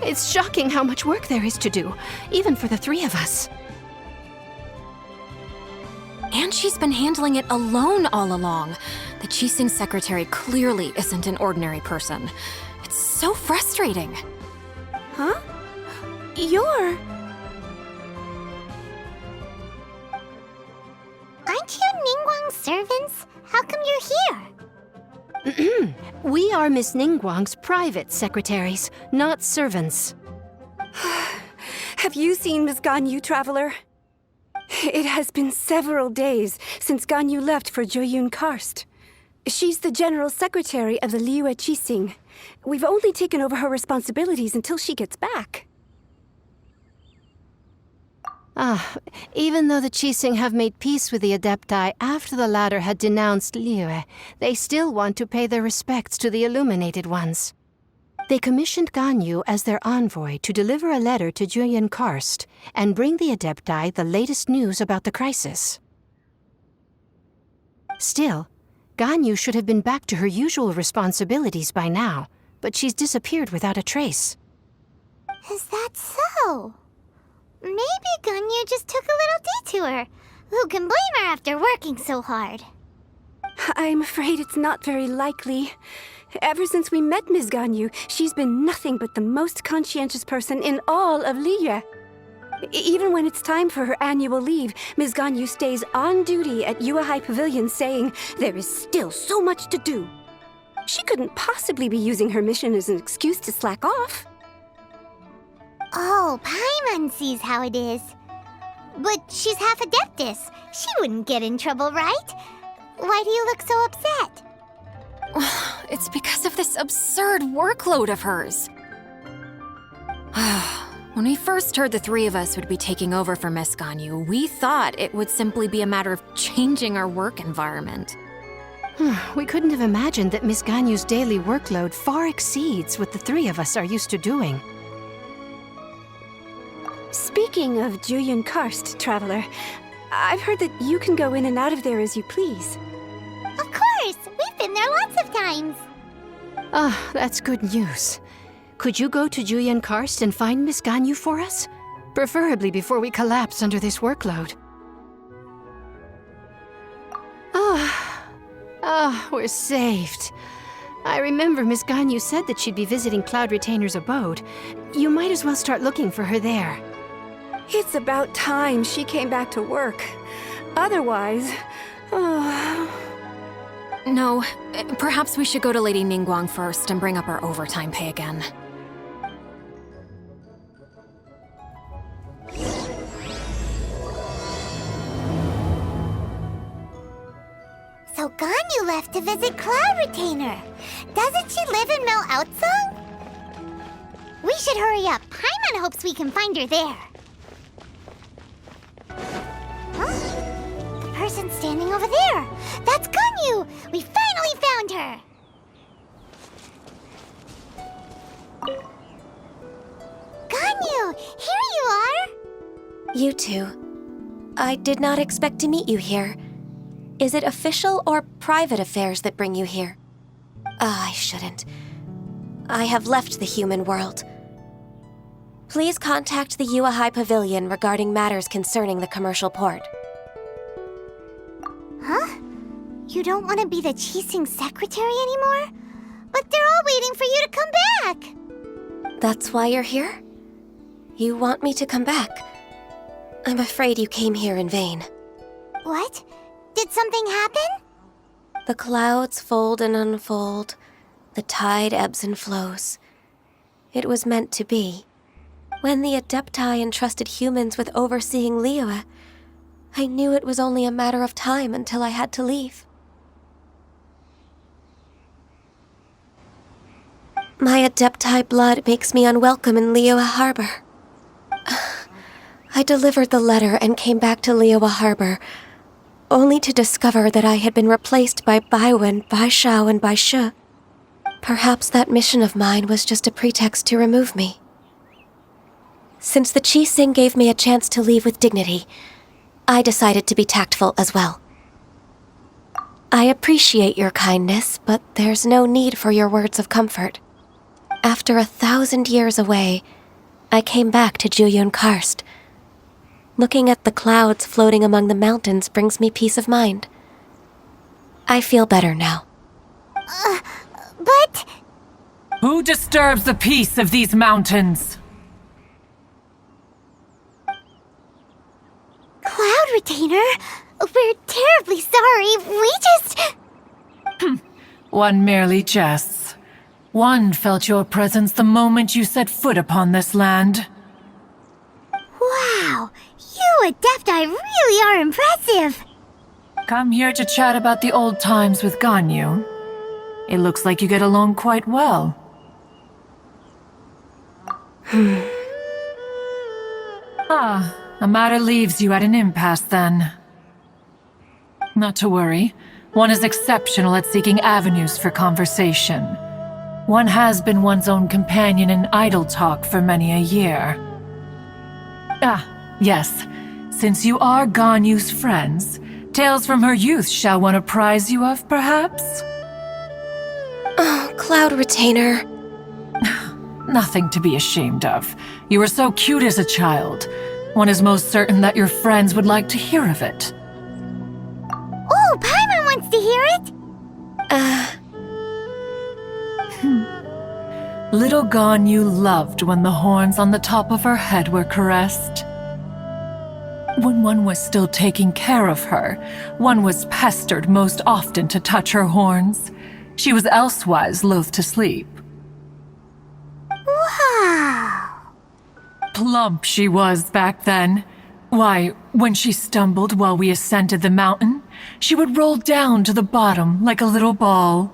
It's shocking how much work there is to do, even for the three of us. And she's been handling it alone all along. The Qixing secretary clearly isn't an ordinary person. It's so frustrating. Huh? You're... Aren't you Ningguang's servants? How come you're here? We are Miss Ningguang's private secretaries, not servants. Have you seen Miss Ganyu, Traveler? It has been several days since Ganyu left for Jueyun Karst. She's the general secretary of the Liyue Qixing. We've only taken over her responsibilities until she gets back. Even though the Qixing have made peace with the Adepti after the latter had denounced Liyue, they still want to pay their respects to the Illuminated Ones. They commissioned Ganyu as their envoy to deliver a letter to Jueyun Karst and bring the Adepti the latest news about the crisis. Still, Ganyu should have been back to her usual responsibilities by now, but she's disappeared without a trace. Is that so? Maybe Ganyu just took a little detour. Who can blame her after working so hard? I'm afraid it's not very likely. Ever since we met Ms. Ganyu, she's been nothing but the most conscientious person in all of Liyue. Even when it's time for her annual leave, Ms. Ganyu stays on duty at Yue Pavilion saying there is still so much to do. She couldn't possibly be using her mission as an excuse to slack off. Oh, Paimon sees how it is. But she's half Adeptus. She wouldn't get in trouble, right? Why do you look so upset? It's because of this absurd workload of hers. When we first heard the three of us would be taking over for Miss Ganyu, we thought it would simply be a matter of changing our work environment. We couldn't have imagined that Miss Ganyu's daily workload far exceeds what the three of us are used to doing. Speaking of Jueyun Karst, Traveler, I've heard that you can go in and out of there as you please. Of course! We've been there lots of times! That's good news. Could you go to Jueyun Karst and find Miss Ganyu for us? Preferably before we collapse under this workload. We're saved. I remember Miss Ganyu said that she'd be visiting Cloud Retainer's abode. You might as well start looking for her there. It's about time she came back to work. Otherwise... No, perhaps we should go to Lady Ningguang first and bring up our overtime pay again. So Ganyu left to visit Cloud Retainer. Doesn't she live in Aocang? We should hurry up. Paimon hopes we can find her there. Huh? The person standing over there. That's Ganyu! We finally found her! Ganyu! Here you are! You two. I did not expect to meet you here. Is it official or private affairs that bring you here? I shouldn't. I have left the human world. Please contact the Yue Pavilion regarding matters concerning the commercial port. Huh? You don't want to be the Qixing secretary anymore? But they're all waiting for you to come back! That's why you're here? You want me to come back? I'm afraid you came here in vain. What? Did something happen? The clouds fold and unfold. The tide ebbs and flows. It was meant to be. When the Adepti entrusted humans with overseeing Liyue, I knew it was only a matter of time until I had to leave. My Adepti blood makes me unwelcome in Liyue Harbor. I delivered the letter and came back to Liyue Harbor, only to discover that I had been replaced by Baiwen, Baixiao, and Baishi. Perhaps that mission of mine was just a pretext to remove me. Since the Qixing gave me a chance to leave with dignity, I decided to be tactful as well. I appreciate your kindness, but there's no need for your words of comfort. After 1,000 years away, I came back to Jueyun Karst. Looking at the clouds floating among the mountains brings me peace of mind. I feel better now. But... Who disturbs the peace of these mountains? Cloud Retainer, we're terribly sorry. We just... One merely jests. One felt your presence the moment you set foot upon this land. Wow, you Adepti really are impressive. Come here to chat about the old times with Ganyu. It looks like you get along quite well. A matter leaves you at an impasse then. Not to worry. One is exceptional at seeking avenues for conversation. One has been one's own companion in idle talk for many a year. Yes. Since you are Ganyu's friends, tales from her youth shall one apprise you of, perhaps? Oh, Cloud Retainer. Nothing to be ashamed of. You were so cute as a child. One is most certain that your friends would like to hear of it. Oh, Paimon wants to hear it. Little Ganyu loved when the horns on the top of her head were caressed. When one was still taking care of her, one was pestered most often to touch her horns. She was elsewise loath to sleep. Wow. Plump she was back then. Why, when she stumbled while we ascended the mountain, she would roll down to the bottom like a little ball.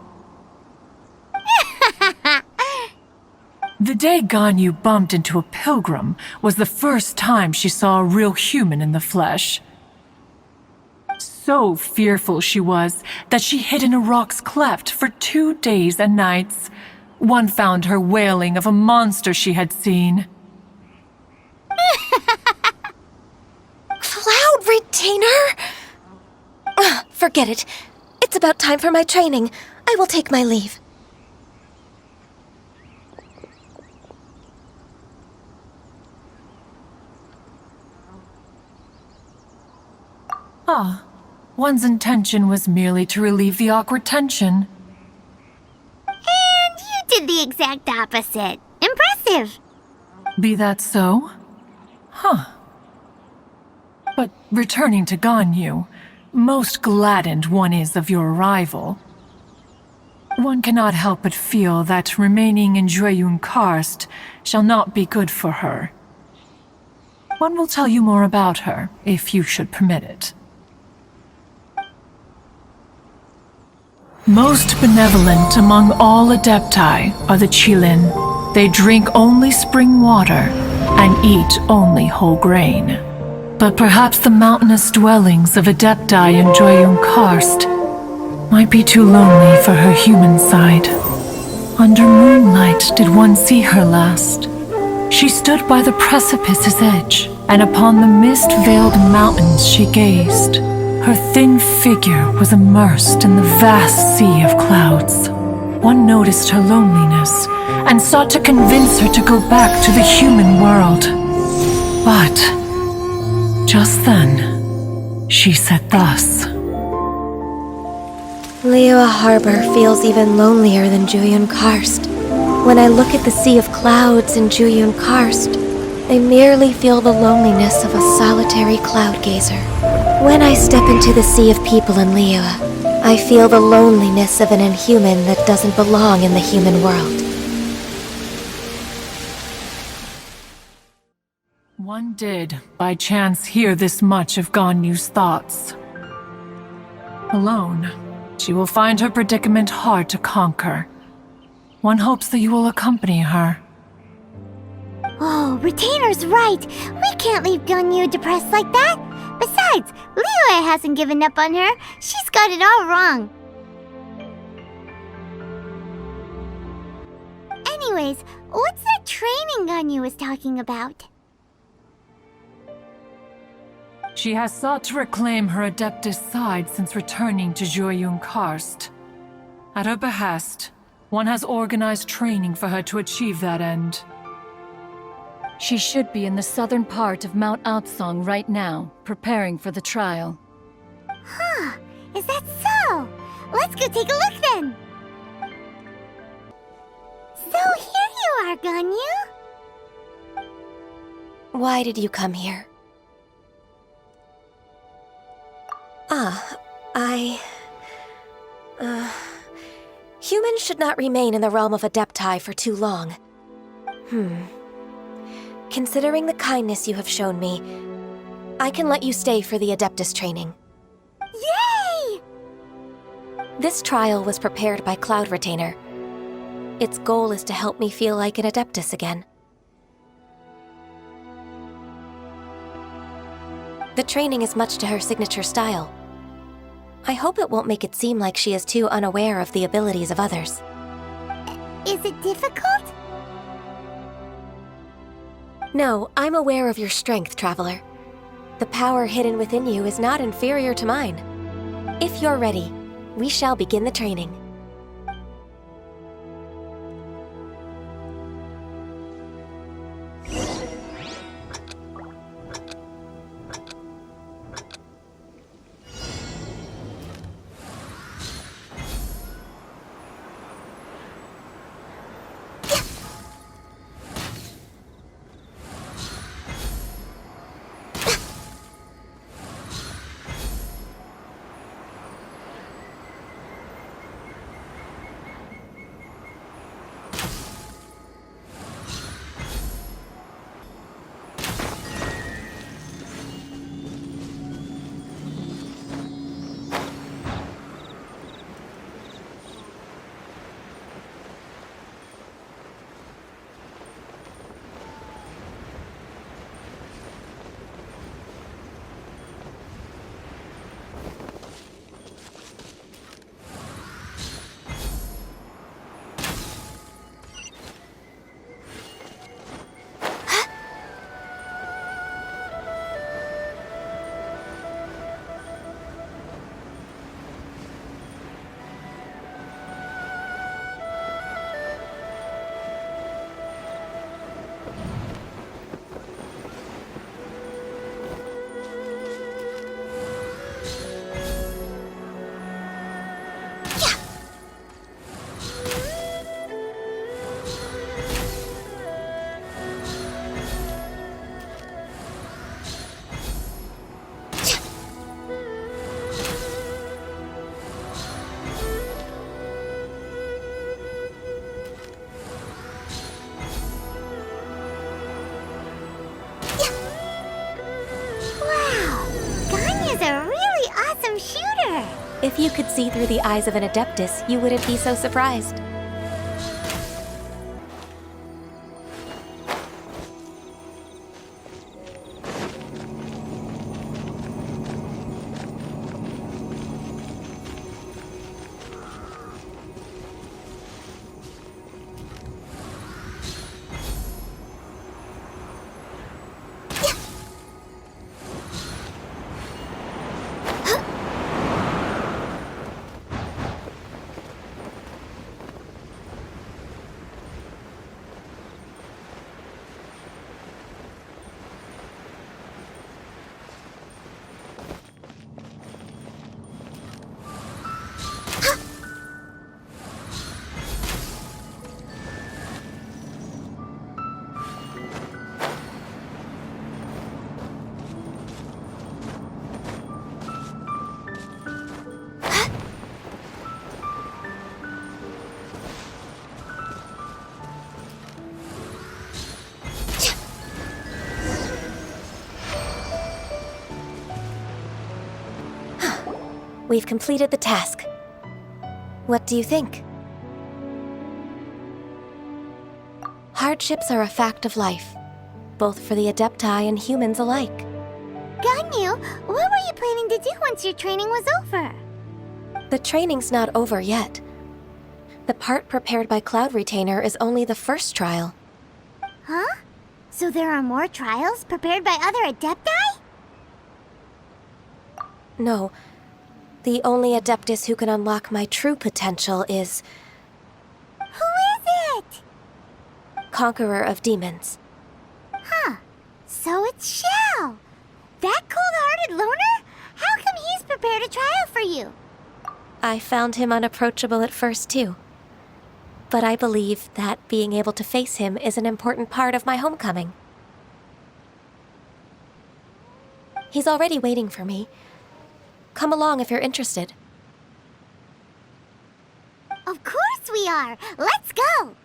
The day Ganyu bumped into a pilgrim was the first time she saw a real human in the flesh. So fearful she was that she hid in a rock's cleft for 2 days and nights. One found her wailing of a monster she had seen. Cloud Retainer? Forget it. It's about time for my training. I will take my leave. One's intention was merely to relieve the awkward tension. And you did the exact opposite. Impressive. Be that so? But returning to Ganyu, most gladdened one is of your arrival. One cannot help but feel that remaining in Jueyun Karst shall not be good for her. One will tell you more about her, if you should permit it. Most benevolent among all Adepti are the qilin. They drink only spring water and eat only whole grain. But perhaps the mountainous dwellings of Adepti in Jueyun Karst might be too lonely for her human side. Under moonlight did one see her last. She stood by the precipice's edge, and upon the mist-veiled mountains she gazed. Her thin figure was immersed in the vast sea of clouds. One noticed her loneliness and sought to convince her to go back to the human world. But just then, she said thus. Liyue Harbor feels even lonelier than Jueyun Karst. When I look at the sea of clouds in Jueyun Karst, I merely feel the loneliness of a solitary cloud gazer. When I step into the sea of people in Liyue, I feel the loneliness of an inhuman that doesn't belong in the human world. One did, by chance, hear this much of Ganyu's thoughts. Alone, she will find her predicament hard to conquer. One hopes that you will accompany her. Oh, Retainer's right. We can't leave Ganyu depressed like that. Besides, Liyue hasn't given up on her. She's got it all wrong. Anyways, what's that training Ganyu was talking about? She has sought to reclaim her Adeptus side since returning to Jueyun Karst. At her behest, One has organized training for her to achieve that end. She should be in the southern part of Mount Aocang right now, preparing for the trial. Huh, is that so? Let's go take a look then! So here you are, Ganyu! Why did you come here? Humans should not remain in the realm of Adepti for too long. Considering the kindness you have shown me, I can let you stay for the Adeptus training. Yay! This trial was prepared by Cloud Retainer. Its goal is to help me feel like an Adeptus again. The training is much to her signature style. I hope it won't make it seem like she is too unaware of the abilities of others. Is it difficult? No, I'm aware of your strength, Traveler. The power hidden within you is not inferior to mine. If you're ready, we shall begin the training. If you could see through the eyes of an Adeptus, you wouldn't be so surprised. We've completed the task. What do you think? Hardships are a fact of life, both for the Adepti and humans alike. Ganyu, what were you planning to do once your training was over? The training's not over yet. The part prepared by Cloud Retainer is only the first trial. Huh? So there are more trials prepared by other Adepti? No. The only Adeptus who can unlock my true potential is conqueror of demons. Huh. So it's Xiao. That cold-hearted loner? How come he's prepared a trial for you? I found him unapproachable at first, too. But I believe that being able to face him is an important part of my homecoming. He's already waiting for me. Come along if you're interested. Of course we are! Let's go!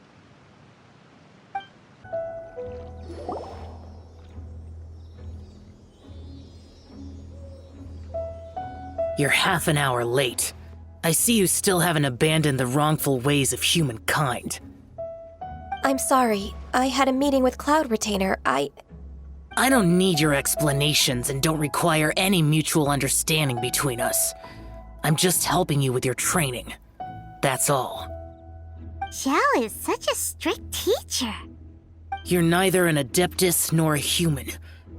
You're half an hour late. I see you still haven't abandoned the wrongful ways of humankind. I'm sorry. I had a meeting with Cloud Retainer. I don't need your explanations and don't require any mutual understanding between us. I'm just helping you with your training. That's all. Xiao is such a strict teacher. You're neither an Adeptus nor a human,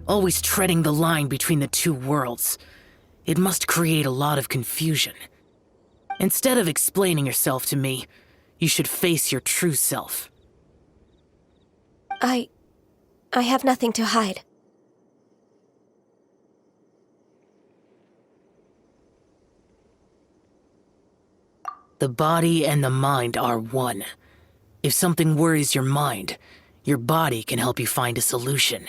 always treading the line between the two worlds. It must create a lot of confusion. Instead of explaining yourself to me, you should face your true self. I have nothing to hide. The body and the mind are one. If something worries your mind, your body can help you find a solution.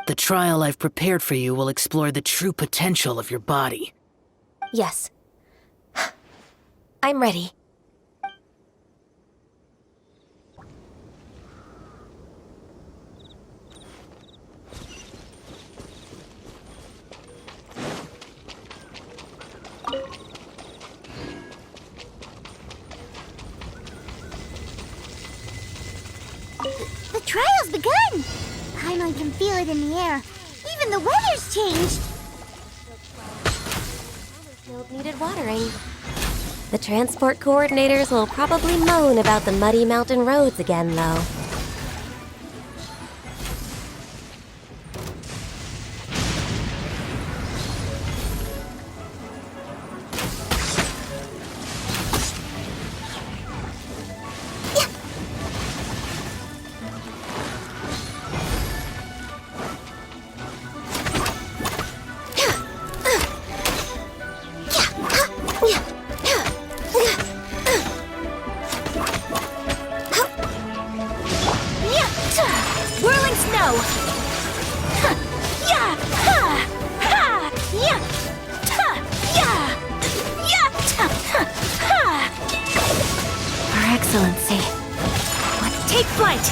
The trial I've prepared for you will explore the true potential of your body. Yes. I'm ready. The trial's begun! Paimon can feel it in the air. Even the weather's changed! Field needed watering. The transport coordinators will probably moan about the muddy mountain roads again, though. Excellency. Let's take flight!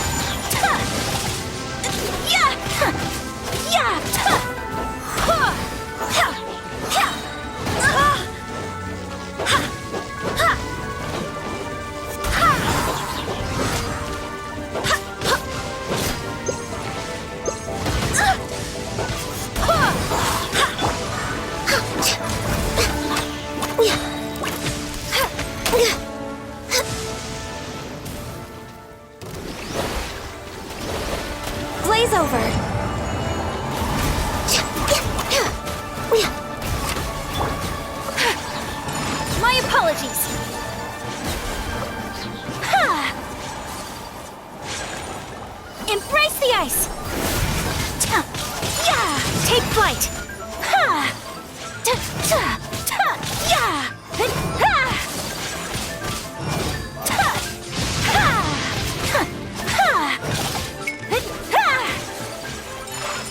Blaze over! My apologies! Embrace the ice! Take flight!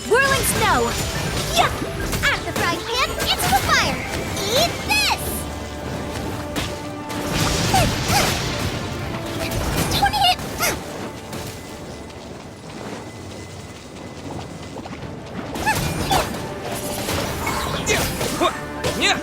Whirling snow! Out of the frying pan, into the fire! Eat this! Don't hit! Yeah.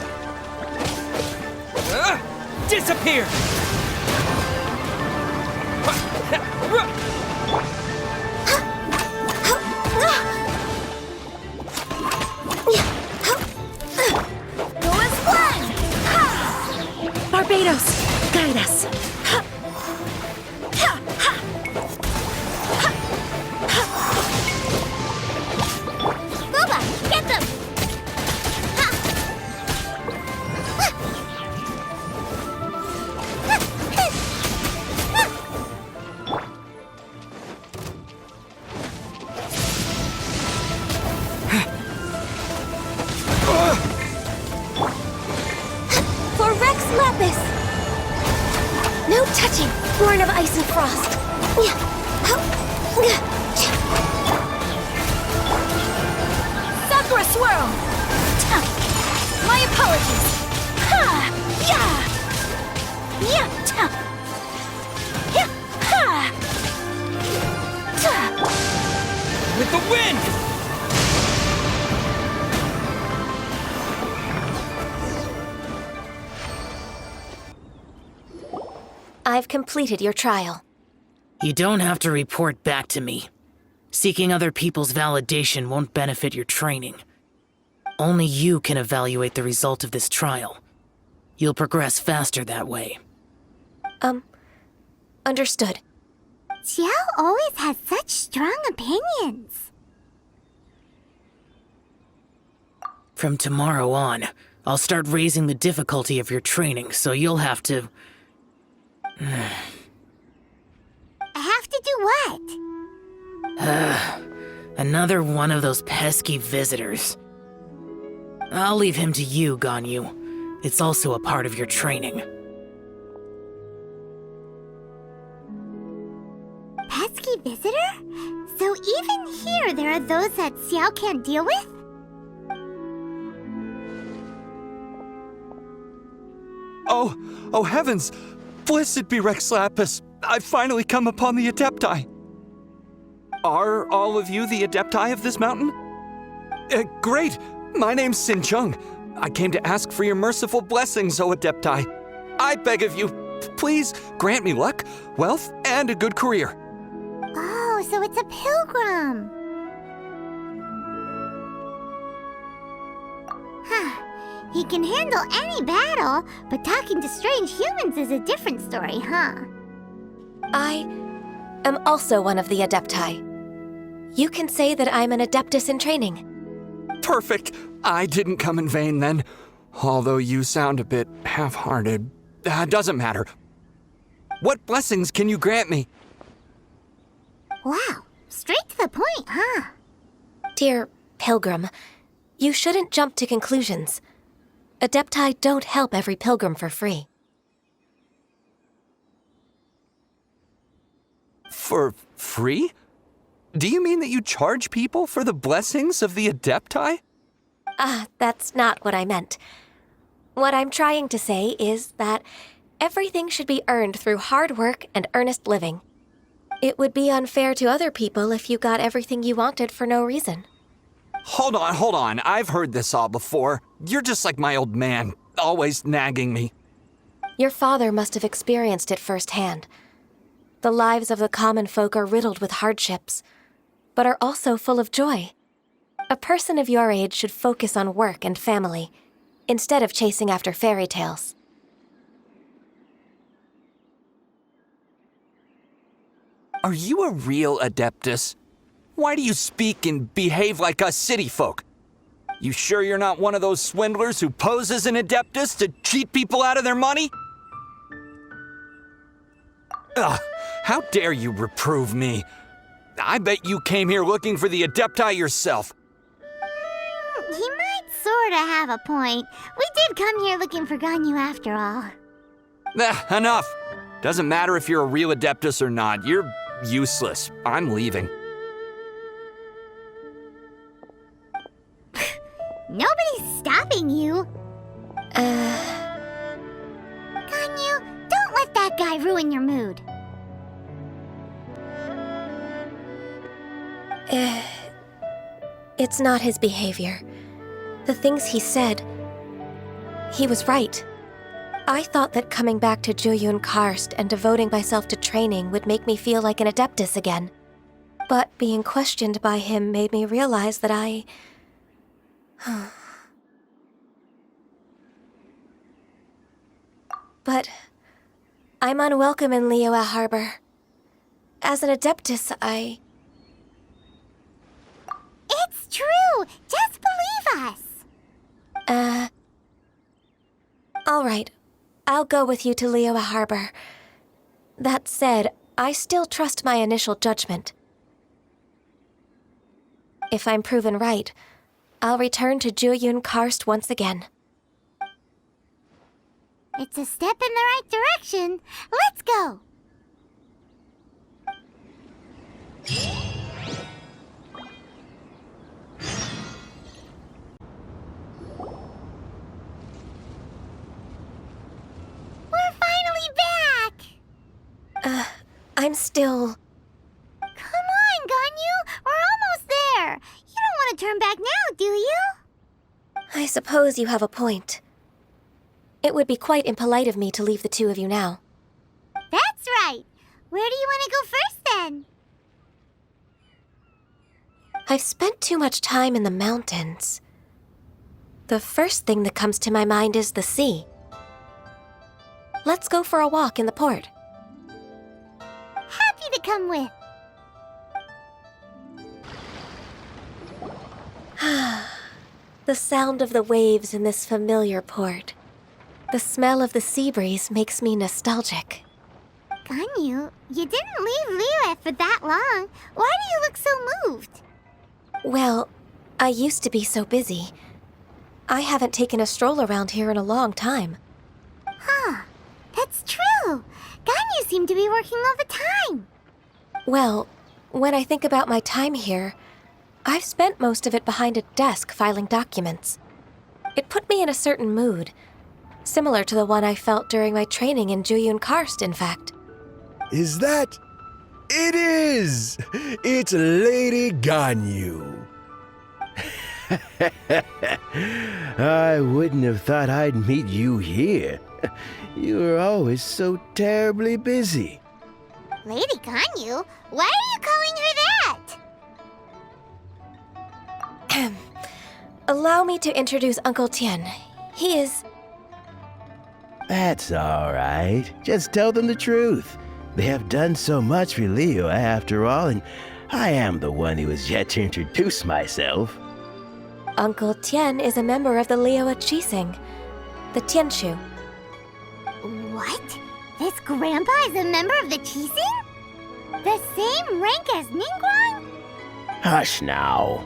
born of ice and frost. Sakura Swirl! My apologies! Ha! Yeah! Yeah! Ta! Yeah! Ha! Ta! With the wind! I've completed your trial. You don't have to report back to me. Seeking other people's validation won't benefit your training. Only you can evaluate the result of this trial. You'll progress faster that way. Understood. Xiao always has such strong opinions. From tomorrow on, I'll start raising the difficulty of your training, so you'll have to... Have to do what? Another one of those pesky visitors. I'll leave him to you, Ganyu. It's also a part of your training. Pesky visitor? So even here there are those that Xiao can't deal with? Oh heavens! Blessed be Rex Lapis! I've finally come upon the Adepti! Are all of you the Adepti of this mountain? Great! My name's Sin Chung. I came to ask for your merciful blessings, O Adepti. I beg of you, please grant me luck, wealth, and a good career. Oh, so it's a pilgrim. He can handle any battle, but talking to strange humans is a different story, huh? I am also one of the Adepti. You can say that I'm an Adeptus in training. Perfect. I didn't come in vain then. Although you sound a bit half-hearted. Doesn't matter. What blessings can you grant me? Wow, straight to the point, huh? Dear Pilgrim, you shouldn't jump to conclusions. Adepti don't help every pilgrim for free. For free? Do you mean that you charge people for the blessings of the Adepti? That's not what I meant. What I'm trying to say is that everything should be earned through hard work and earnest living. It would be unfair to other people if you got everything you wanted for no reason. Hold on. I've heard this all before. You're just like my old man, always nagging me. Your father must have experienced it firsthand. The lives of the common folk are riddled with hardships, but are also full of joy. A person of your age should focus on work and family, instead of chasing after fairy tales. Are you a real Adeptus? Why do you speak and behave like us city folk? You sure you're not one of those swindlers who pose as an Adeptus to cheat people out of their money? Ugh, how dare you reprove me? I bet you came here looking for the Adepti yourself. He might sorta have a point. We did come here looking for Ganyu after all. Enough. Doesn't matter if you're a real Adeptus or not. You're useless. I'm leaving. Nobody's stopping you. Ganyu, don't let that guy ruin your mood. It's not his behavior. The things he said, he was right. I thought that coming back to Jueyun Karst and devoting myself to training would make me feel like an Adeptus again. But being questioned by him made me realize that I... But I'm unwelcome in Liyue Harbor. As an Adeptus, It's true! Just believe us! All right. I'll go with you to Liyue Harbor. That said, I still trust my initial judgment. If I'm proven right, I'll return to Jueyun Karst once again. It's a step in the right direction. Let's go! I'm still... Come on, Ganyu! We're almost there! You don't want to turn back now, do you? I suppose you have a point. It would be quite impolite of me to leave the two of you now. That's right! Where do you want to go first, then? I've spent too much time in the mountains. The first thing that comes to my mind is the sea. Let's go for a walk in the port. Happy to come with. The sound of the waves in this familiar port. The smell of the sea breeze makes me nostalgic. Ganyu, you didn't leave Liyue for that long. Why do you look so moved? Well, I used to be so busy. I haven't taken a stroll around here in a long time. Huh, that's true. Ganyu seemed to be working all the time. Well, when I think about my time here, I've spent most of it behind a desk filing documents. It put me in a certain mood, similar to the one I felt during my training in Jueyun Karst, in fact. Is that... It is! It's Lady Ganyu. I wouldn't have thought I'd meet you here. You were always so terribly busy. Lady Ganyu? Why are you calling her that? Allow me to introduce Uncle Tian. He is... That's all right. Just tell them the truth. They have done so much for Liyue after all, and I am the one who has yet to introduce myself. Uncle Tian is a member of the Liyue Qixing, the Tianshu. What? This grandpa is a member of the Qixing? The same rank as Ningguang? Hush now.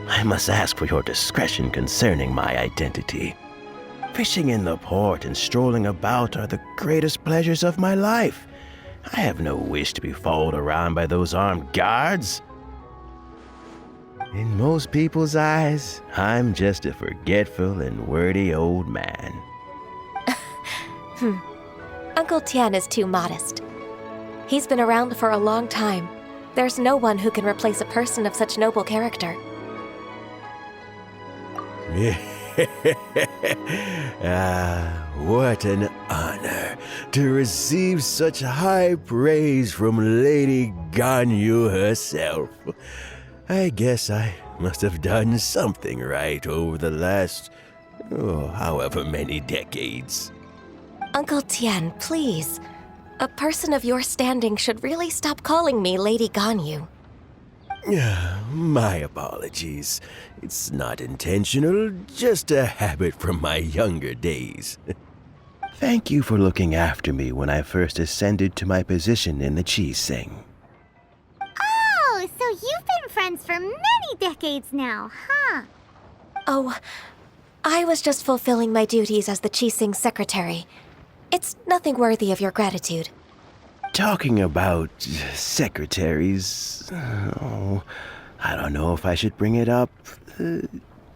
I must ask for your discretion concerning my identity. Fishing in the port and strolling about are the greatest pleasures of my life. I have no wish to be followed around by those armed guards. In most people's eyes, I'm just a forgetful and wordy old man. Uncle Tian is too modest. He's been around for a long time. There's no one who can replace a person of such noble character. What an honor to receive such high praise from Lady Ganyu herself. I guess I must have done something right over the last, however many decades. Uncle Tian, please. A person of your standing should really stop calling me Lady Ganyu. My apologies. It's not intentional, just a habit from my younger days. Thank you for looking after me when I first ascended to my position in the Qixing. Oh, so you've been friends for many decades now, huh? Oh, I was just fulfilling my duties as the Qixing secretary. It's nothing worthy of your gratitude. Talking about secretaries, I don't know if I should bring it up.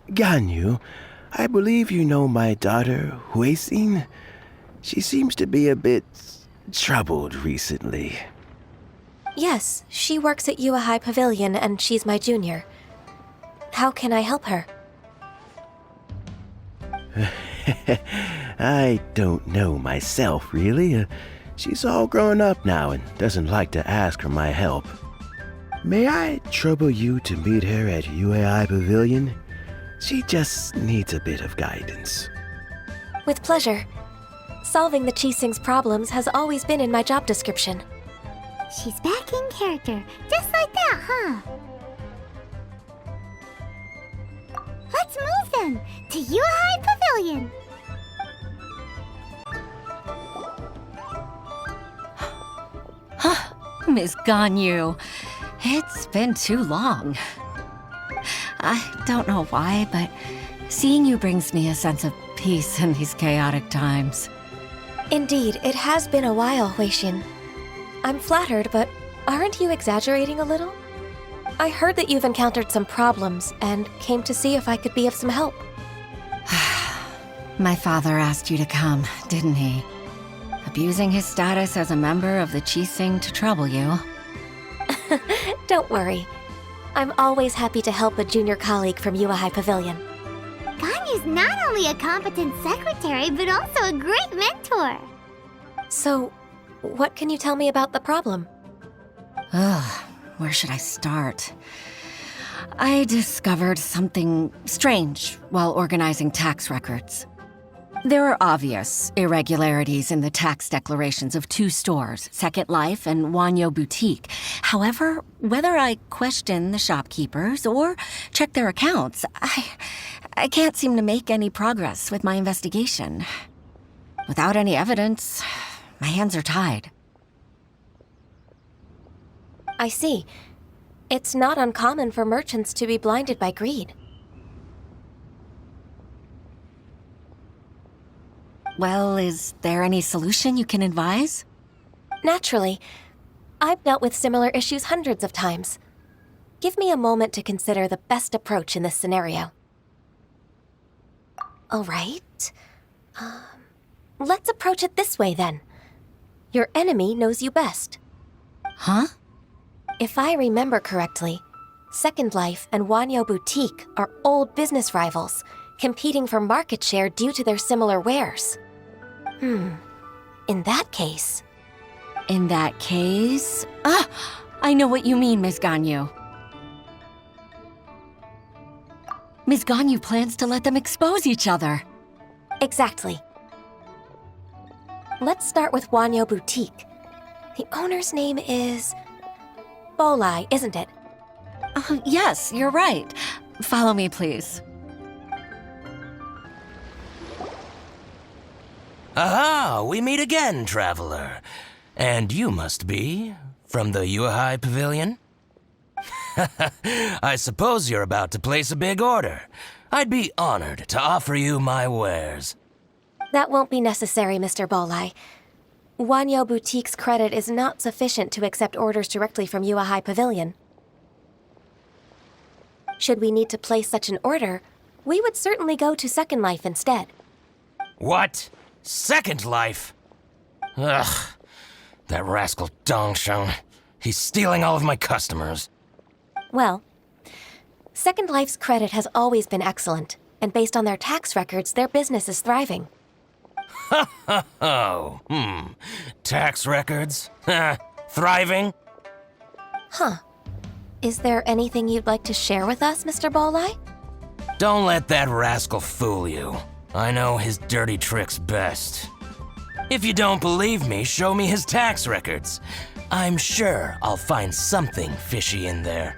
Ganyu, I believe you know my daughter, Huixin. She seems to be a bit troubled recently. Yes, she works at Yue High Pavilion and she's my junior. How can I help her? I don't know myself, really. She's all grown up now and doesn't like to ask for my help. May I trouble you to meet her at Yue High Pavilion? She just needs a bit of guidance. With pleasure. Solving the Qixing's problems has always been in my job description. She's back in character, just like that, huh? Let's move then, to Yue High Pavilion. Miss Ganyu, it's been too long. I don't know why, but seeing you brings me a sense of peace in these chaotic times. Indeed, it has been a while, Huixin. I'm flattered, but aren't you exaggerating a little? I heard that you've encountered some problems and came to see if I could be of some help. My father asked you to come, didn't he? abusing his status as a member of the Qixing to trouble you. Don't worry. I'm always happy to help a junior colleague from Yuehai Pavilion. Ganyu's not only a competent secretary, but also a great mentor. So, what can you tell me about the problem? Ugh, where should I start? I discovered something strange while organizing tax records. There are obvious irregularities in the tax declarations of 2 stores, Second Life and Wanyo Boutique. However, whether I question the shopkeepers or check their accounts, I can't seem to make any progress with my investigation. Without any evidence, my hands are tied. I see. It's not uncommon for merchants to be blinded by greed. Well, is there any solution you can advise? Naturally. I've dealt with similar issues hundreds of times. Give me a moment to consider the best approach in this scenario. All right. Let's approach it this way, then. Your enemy knows you best. Huh? If I remember correctly, Second Life and Wanyo Boutique are old business rivals, competing for market share due to their similar wares. In that case... In that case... I know what you mean, Ms. Ganyu. Ms. Ganyu plans to let them expose each other. Exactly. Let's start with Wanyo Boutique. The owner's name is... Bolai, isn't it? Yes, you're right. Follow me, please. Aha! We meet again, Traveler. And you must be from the Yuehai Pavilion? I suppose you're about to place a big order. I'd be honored to offer you my wares. That won't be necessary, Mr. Bolai. Wanyo Boutique's credit is not sufficient to accept orders directly from Yuehai Pavilion. Should we need to place such an order, we would certainly go to Second Life instead. What? Second Life? Ugh. That rascal Dongsheng. He's stealing all of my customers. Well, Second Life's credit has always been excellent, and based on their tax records, their business is thriving. Tax records? Thriving? Huh. Is there anything you'd like to share with us, Mr. Bolai? Don't let that rascal fool you. I know his dirty tricks best. If you don't believe me, show me his tax records. I'm sure I'll find something fishy in there.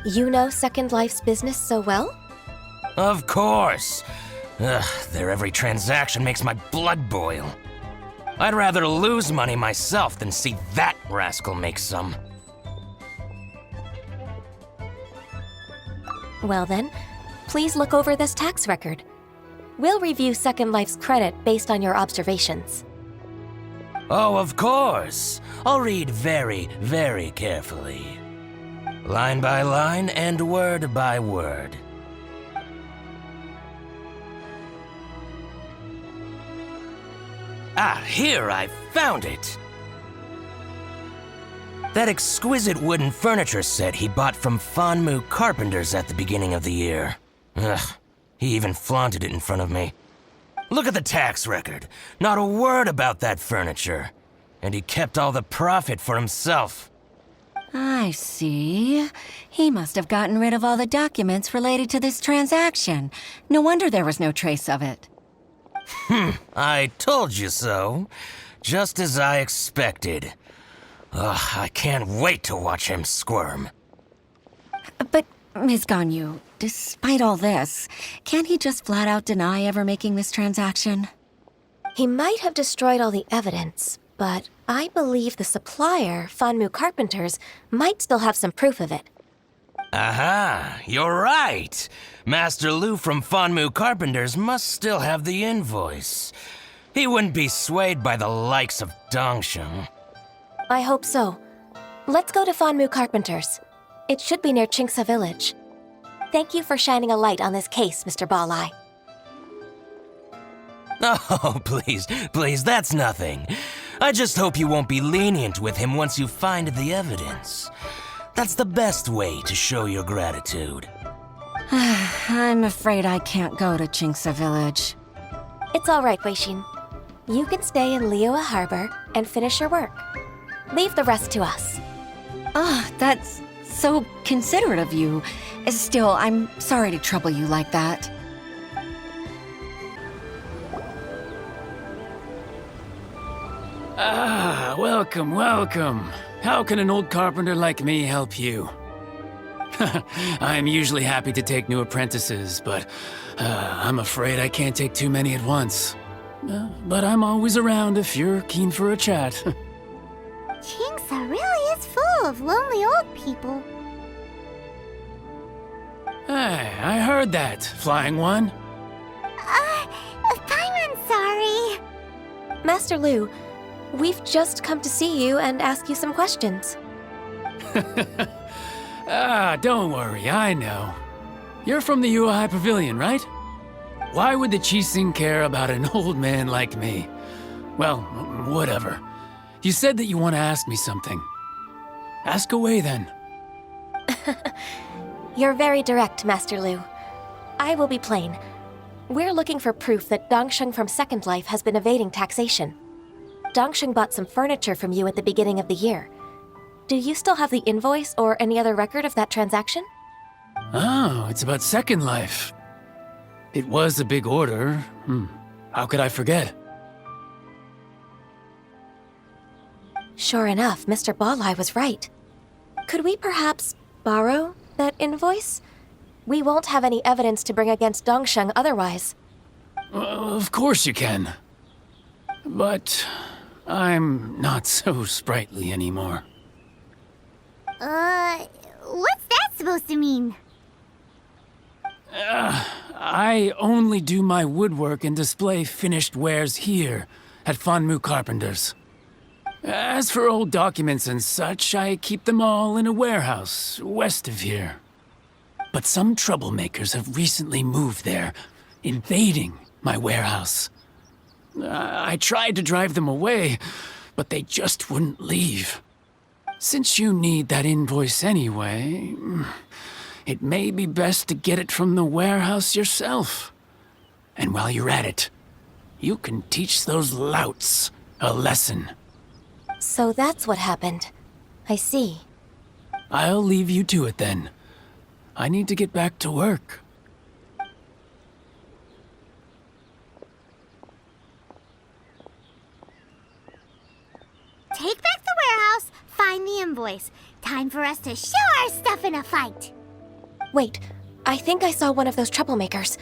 You know Second Life's business so well? Of course. Their every transaction makes my blood boil. I'd rather lose money myself than see that rascal make some. Well then, please look over this tax record. We'll review Second Life's credit based on your observations. Oh, of course. I'll read very, very carefully. Line by line and word by word. Ah, here, I found it! That exquisite wooden furniture set he bought from Fanmu Carpenters at the beginning of the year. Ugh, he even flaunted it in front of me. Look at the tax record. Not a word about that furniture. And he kept all the profit for himself. I see. He must have gotten rid of all the documents related to this transaction. No wonder there was no trace of it. I told you so. Just as I expected. Ugh, I can't wait to watch him squirm. But, Ms. Ganyu, despite all this, can't he just flat out deny ever making this transaction? He might have destroyed all the evidence, but I believe the supplier, Fanmu Carpenters, might still have some proof of it. Aha, you're right. Master Lu from Fanmu Carpenters must still have the invoice. He wouldn't be swayed by the likes of Dongsheng. I hope so. Let's go to Fanmu Carpenters. It should be near Qingce Village. Thank you for shining a light on this case, Mr. Balai. Oh, please, that's nothing. I just hope you won't be lenient with him once you find the evidence. That's the best way to show your gratitude. I'm afraid I can't go to Qingce Village. It's all right, Baixian. You can stay in Liyue Harbor and finish your work. Leave the rest to us. That's so considerate of you. Still, I'm sorry to trouble you like that. Welcome. How can an old carpenter like me help you? I'm usually happy to take new apprentices, but I'm afraid I can't take too many at once. But I'm always around if you're keen for a chat. Qingce really is full of lonely old people. Hey, I heard that, Flying One. Paimon's sorry. Master Lu, we've just come to see you and ask you some questions. Don't worry, I know. You're from the Yuehai Pavilion, right? Why would the Qixing care about an old man like me? Well, whatever. You said that you want to ask me something. Ask away, then. You're very direct, Master Lu. I will be plain. We're looking for proof that Dongsheng from Second Life has been evading taxation. Dongsheng bought some furniture from you at the beginning of the year. Do you still have the invoice or any other record of that transaction? Oh, it's about Second Life. It was a big order. How could I forget? Sure enough, Mr. Balai was right. Could we perhaps borrow that invoice? We won't have any evidence to bring against Dongsheng otherwise. Of course you can. But I'm not so sprightly anymore. What's that supposed to mean? I only do my woodwork and display finished wares here at Fanmu Carpenter's. As for old documents and such, I keep them all in a warehouse west of here. But some troublemakers have recently moved there, invading my warehouse. I tried to drive them away, but they just wouldn't leave. Since you need that invoice anyway, it may be best to get it from the warehouse yourself. And while you're at it, you can teach those louts a lesson. So that's what happened. I see. I'll leave you to it then. I need to get back to work. Take back the warehouse, find the invoice. Time for us to show our stuff in a fight. Wait, I think I saw one of those troublemakers.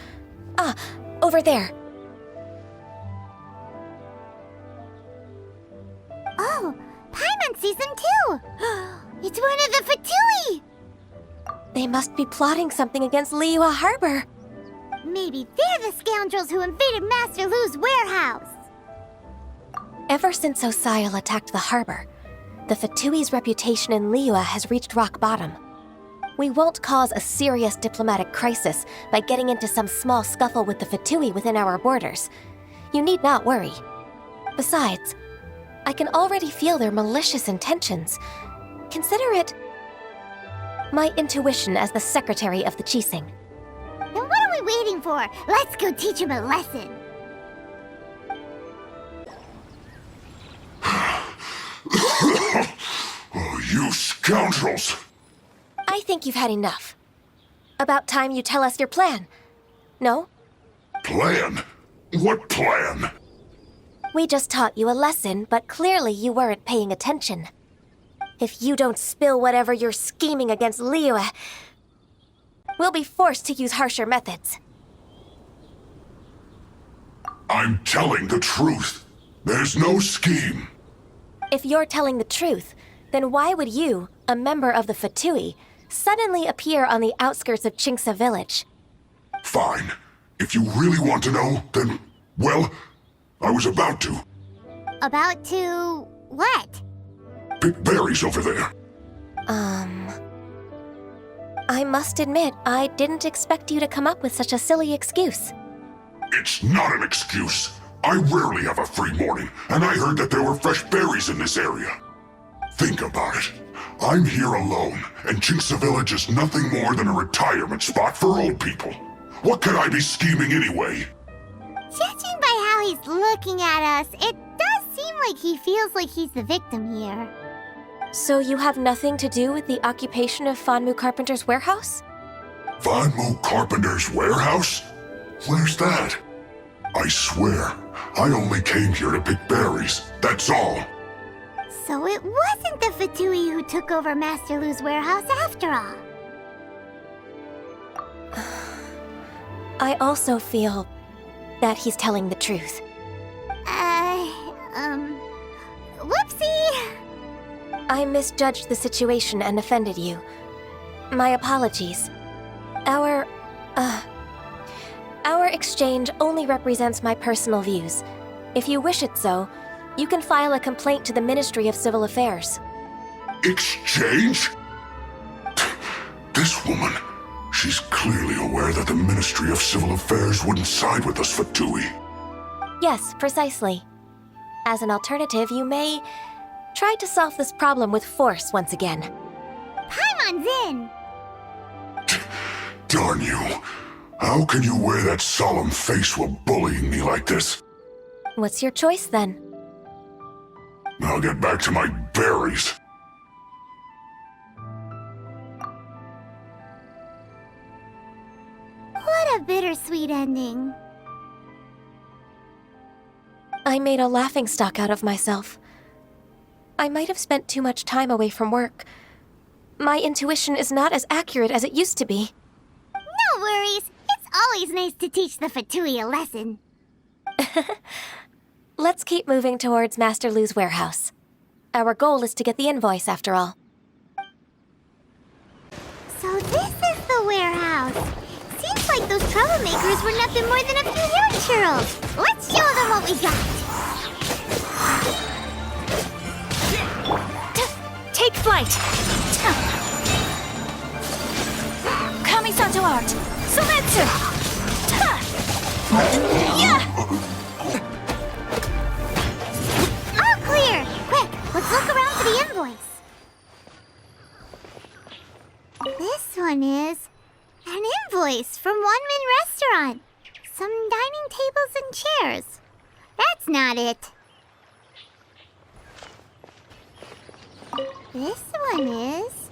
Over there. Oh, Paimon sees them too. It's one of the Fatui. They must be plotting something against Liyue Harbor. Maybe they're the scoundrels who invaded Master Lu's warehouse. Ever since Osial attacked the harbor, the Fatui's reputation in Liyue has reached rock bottom. We won't cause a serious diplomatic crisis by getting into some small scuffle with the Fatui within our borders. You need not worry. Besides, I can already feel their malicious intentions. Consider it my intuition as the secretary of the Qixing. Then what are we waiting for? Let's go teach him a lesson. Oh, you scoundrels! I think you've had enough. About time you tell us your plan. No? Plan? What plan? We just taught you a lesson, but clearly you weren't paying attention. If you don't spill whatever you're scheming against Liyue, we'll be forced to use harsher methods. I'm telling the truth. There's no scheme. If you're telling the truth, then why would you, a member of the Fatui, suddenly appear on the outskirts of Qingce Village? Fine. If you really want to know, then, well, I was about to. About to what? Pick berries over there. I must admit, I didn't expect you to come up with such a silly excuse. It's not an excuse. I rarely have a free morning, and I heard that there were fresh berries in this area. Think about it. I'm here alone, and Jinxa Village is nothing more than a retirement spot for old people. What could I be scheming anyway? Judging by how he's looking at us, it does seem like he feels like he's the victim here. So you have nothing to do with the occupation of Fanmu Carpenter's warehouse? Fanmu Carpenter's warehouse? Where's that? I swear, I only came here to pick berries, that's all. So it wasn't the Fatui who took over Master Lu's warehouse after all. I also feel that he's telling the truth. Whoopsie! I misjudged the situation and offended you. My apologies. Our exchange only represents my personal views. If you wish it so, you can file a complaint to the Ministry of Civil Affairs. Exchange? This woman, she's clearly aware that the Ministry of Civil Affairs wouldn't side with us, Fatui. Yes, precisely. As an alternative, you may try to solve this problem with force once again. Paimon's in! Darn you. How can you wear that solemn face while bullying me like this? What's your choice, then? I'll get back to my berries. What a bittersweet ending. I made a laughingstock out of myself. I might have spent too much time away from work. My intuition is not as accurate as it used to be. No worries. It's always nice to teach the Fatui a lesson. Let's keep moving towards Master Lu's warehouse. Our goal is to get the invoice, after all. So this is the warehouse. Seems like those troublemakers were nothing more than a few young churls. Let's show them what we got. Take flight! Kamisato art! Sumetsu! Yeah! All clear! Quick, let's look around for the invoice. This one is an invoice from One-Man Restaurant. Some dining tables and chairs. That's not it. This one is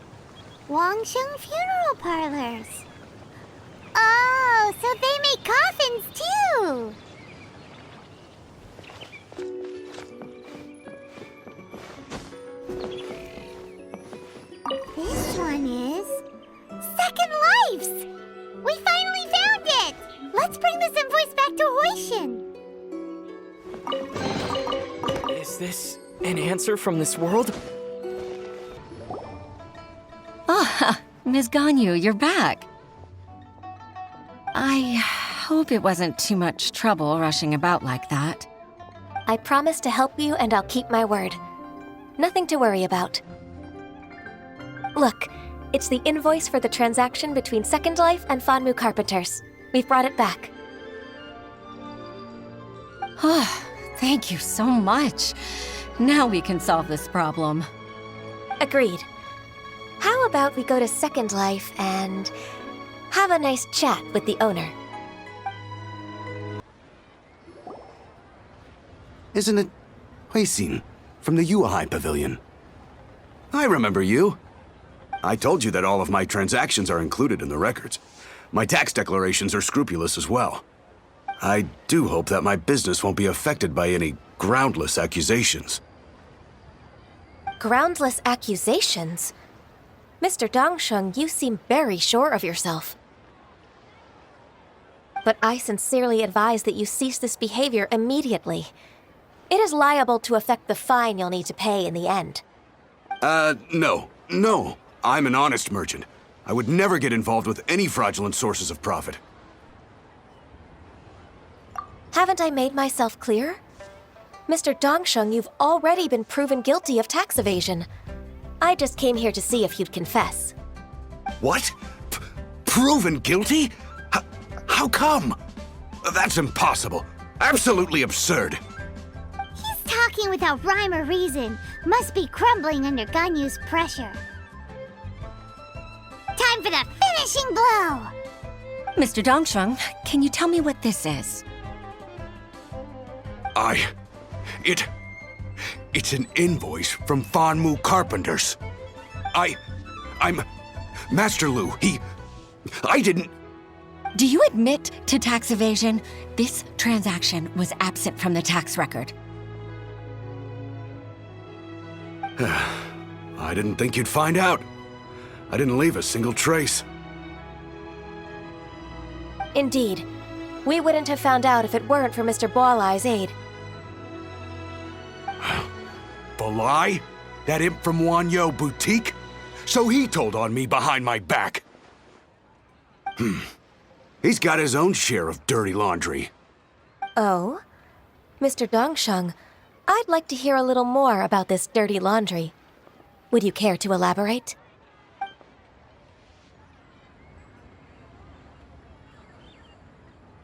Wangsheng Funeral Parlors. Oh, so they make coffins too! This one is Second Lives! We finally found it! Let's bring this invoice back to Huishin. Is this an answer from this world? Ah, Ms. Ganyu, you're back. I hope it wasn't too much trouble rushing about like that. I promise to help you, and I'll keep my word. Nothing to worry about. Look, it's the invoice for the transaction between Second Life and Fanmu Carpenters. We've brought it back. Oh, thank you so much. Now we can solve this problem. Agreed. How about we go to Second Life and have a nice chat with the owner? Isn't it Huishin from the Yuehai Pavilion? I remember you. I told you that all of my transactions are included in the records. My tax declarations are scrupulous as well. I do hope that my business won't be affected by any groundless accusations. Groundless accusations? Mr. Dongsheng, you seem very sure of yourself. But I sincerely advise that you cease this behavior immediately. It is liable to affect the fine you'll need to pay in the end. No. I'm an honest merchant. I would never get involved with any fraudulent sources of profit. Haven't I made myself clear? Mr. Dongsheng, you've already been proven guilty of tax evasion. I just came here to see if you'd confess. What? Proven guilty? How come? That's impossible. Absolutely absurd. He's talking without rhyme or reason. Must be crumbling under Ganyu's pressure. Time for the finishing blow! Mr. Dongsheng, can you tell me what this is? It's an invoice from Fanmu Carpenters. I'm Master Lu. I didn't... Do you admit to tax evasion? This transaction was absent from the tax record. I didn't think you'd find out. I didn't leave a single trace. Indeed. We wouldn't have found out if it weren't for Mr. Boalai's aid. Balai? That imp from Wanyo Boutique? So he told on me behind my back. He's got his own share of dirty laundry. Oh? Mr. Dongsheng, I'd like to hear a little more about this dirty laundry. Would you care to elaborate?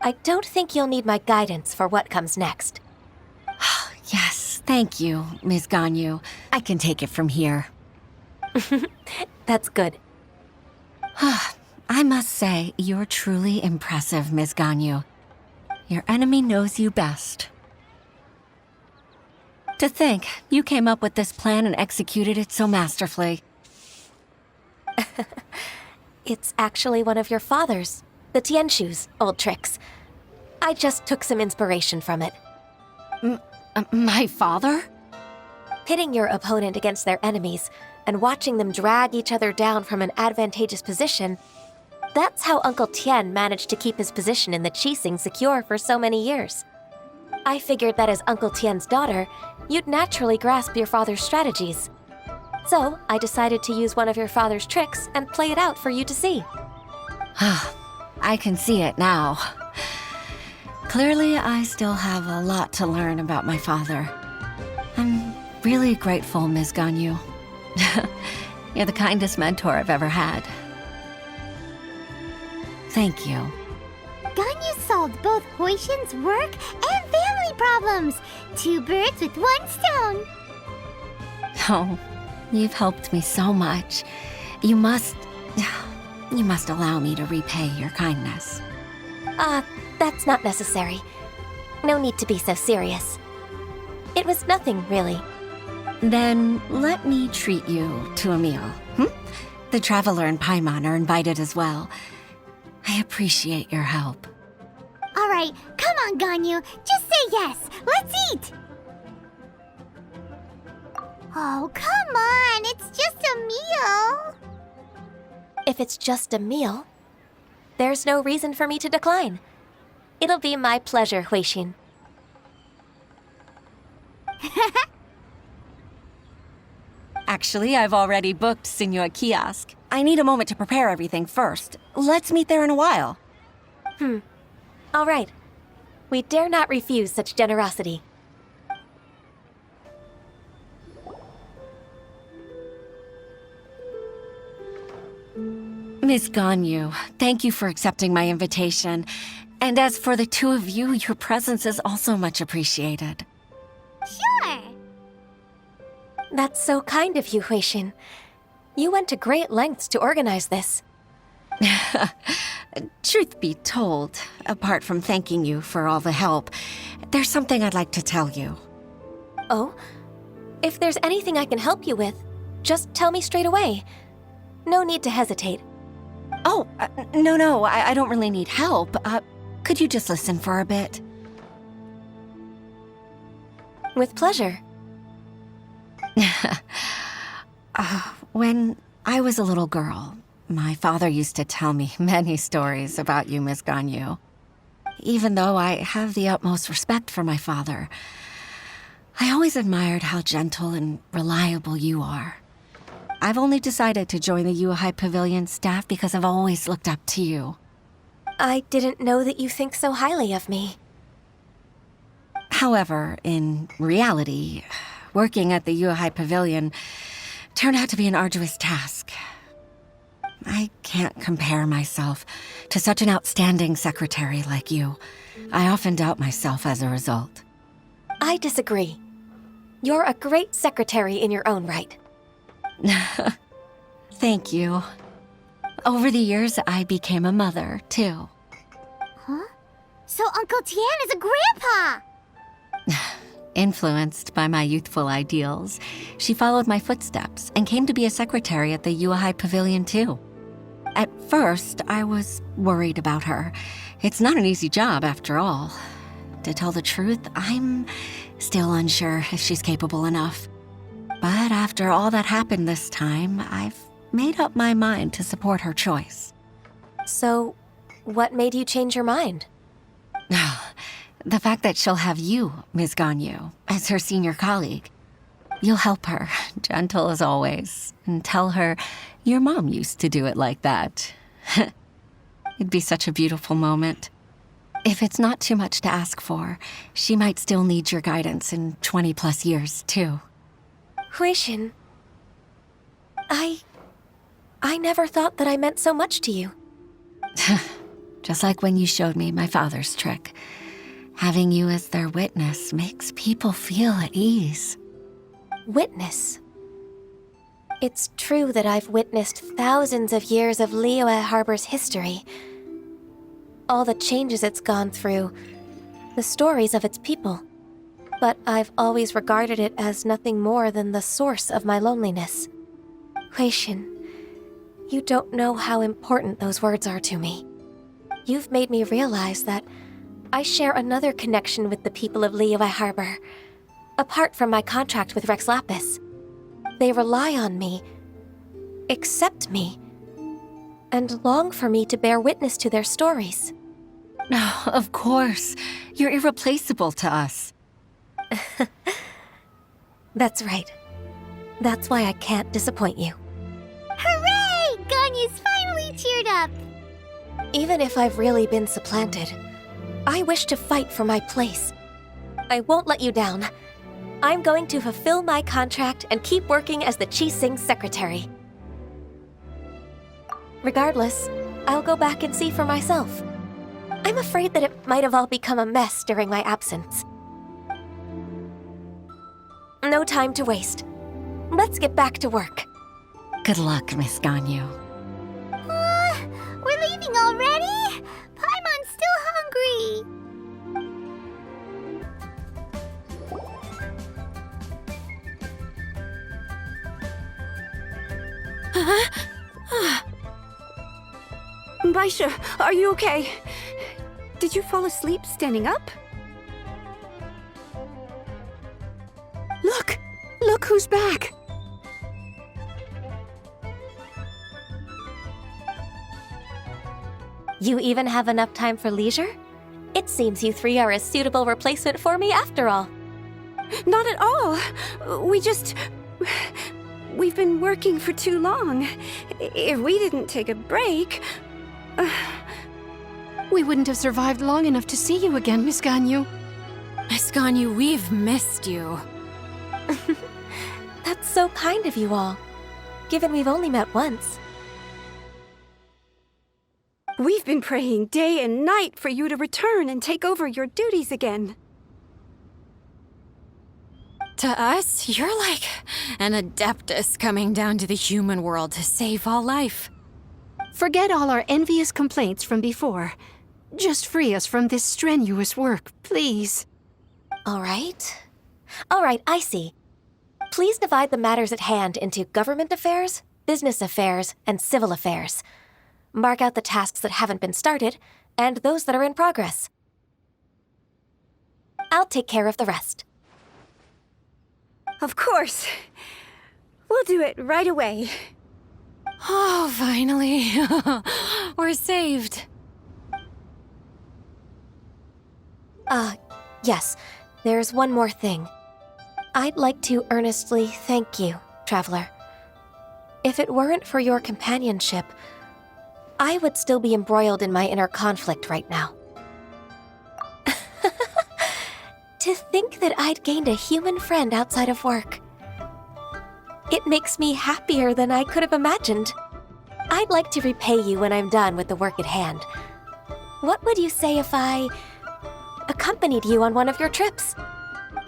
I don't think you'll need my guidance for what comes next. Yes, thank you, Ms. Ganyu. I can take it from here. That's good. I must say, you're truly impressive, Ms. Ganyu. Your enemy knows you best. To think, you came up with this plan and executed it so masterfully. It's actually one of your father's, the Tianshu's, old tricks. I just took some inspiration from it. My father? Pitting your opponent against their enemies and watching them drag each other down from an advantageous position, that's how Uncle Tien managed to keep his position in the Qixing secure for so many years. I figured that as Uncle Tien's daughter, you'd naturally grasp your father's strategies. So I decided to use one of your father's tricks and play it out for you to see. I can see it now. Clearly, I still have a lot to learn about my father. I'm really grateful, Ms. Ganyu. You're the kindest mentor I've ever had. Thank you. Ganyu solved both Huixin's work and family problems. 2 birds with 1 stone. Oh, you've helped me so much. You must allow me to repay your kindness. That's not necessary. No need to be so serious. It was nothing, really. Then let me treat you to a meal. The Traveler and Paimon are invited as well. I appreciate your help. All right, come on, Ganyu. Just say yes. Let's eat. Oh, come on. It's just a meal. If it's just a meal, there's no reason for me to decline. It'll be my pleasure, Huixin. Actually, I've already booked Senor Kiosk. I need a moment to prepare everything first. Let's meet there in a while. All right. We dare not refuse such generosity. Miss Ganyu, thank you for accepting my invitation. And as for the 2 of you, your presence is also much appreciated. Sure. That's so kind of you, Huixin. You went to great lengths to organize this. Truth be told, apart from thanking you for all the help, there's something I'd like to tell you. Oh? If there's anything I can help you with, just tell me straight away. No need to hesitate. Oh, no, I don't really need help. Could you just listen for a bit? With pleasure. When I was a little girl, my father used to tell me many stories about you, Miss Ganyu. Even though I have the utmost respect for my father, I always admired how gentle and reliable you are. I've only decided to join the Yuehai Pavilion staff because I've always looked up to you. I didn't know that you think so highly of me. However, in reality, working at the Yuehai Pavilion turned out to be an arduous task. I can't compare myself to such an outstanding secretary like you. I often doubt myself as a result. I disagree. You're a great secretary in your own right. Thank you. Over the years, I became a mother, too. Huh? So Uncle Tian is a grandpa! Influenced by my youthful ideals, she followed my footsteps and came to be a secretary at the Yue Pavilion, too. At first, I was worried about her. It's not an easy job, after all. To tell the truth, I'm still unsure if she's capable enough. But after all that happened this time, I've made up my mind to support her choice. So, what made you change your mind? The fact that she'll have you, Ms. Ganyu, as her senior colleague. You'll help her, gentle as always, and tell her your mom used to do it like that. It'd be such a beautiful moment. If it's not too much to ask for, she might still need your guidance in 20+ years, too. Huixin, I never thought that I meant so much to you. Just like when you showed me my father's trick. Having you as their witness makes people feel at ease. Witness? It's true that I've witnessed thousands of years of Liyue Harbor's history. All the changes it's gone through, the stories of its people. But I've always regarded it as nothing more than the source of my loneliness. Huixin, you don't know how important those words are to me. You've made me realize that I share another connection with the people of Liyue Harbor, apart from my contract with Rex Lapis. They rely on me, accept me, and long for me to bear witness to their stories. Oh, of course. You're irreplaceable to us. That's right. That's why I can't disappoint you. Hooray! Ganyu's finally cheered up! Even if I've really been supplanted, I wish to fight for my place. I won't let you down. I'm going to fulfill my contract and keep working as the Qixing secretary. Regardless, I'll go back and see for myself. I'm afraid that it might have all become a mess during my absence. No time to waste. Let's get back to work. Good luck, Miss Ganyu. We're leaving already? Paimon's still hungry. Baishi, are you okay? Did you fall asleep standing up? Look! Look who's back! You even have enough time for leisure? It seems you three are a suitable replacement for me after all. Not at all. We've been working for too long. If we didn't take a break... We wouldn't have survived long enough to see you again, Miss Ganyu. Miss Ganyu, we've missed you. That's so kind of you all, given we've only met once. We've been praying day and night for you to return and take over your duties again. To us, you're like an adeptus coming down to the human world to save all life. Forget all our envious complaints from before. Just free us from this strenuous work, please. All right, I see. Please divide the matters at hand into government affairs, business affairs, and civil affairs. Mark out the tasks that haven't been started, and those that are in progress. I'll take care of the rest. Of course. We'll do it right away. Oh, finally. We're saved. Yes. There's one more thing. I'd like to earnestly thank you, Traveler. If it weren't for your companionship, I would still be embroiled in my inner conflict right now. To think that I'd gained a human friend outside of work. It makes me happier than I could have imagined. I'd like to repay you when I'm done with the work at hand. What would you say if I accompanied you on one of your trips?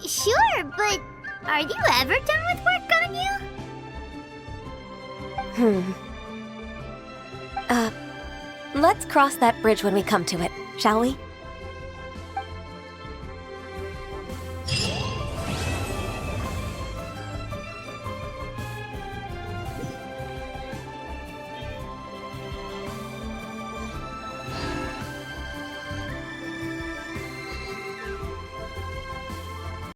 Sure, but are you ever done with work, Ganyu? Let's cross that bridge when we come to it, shall we?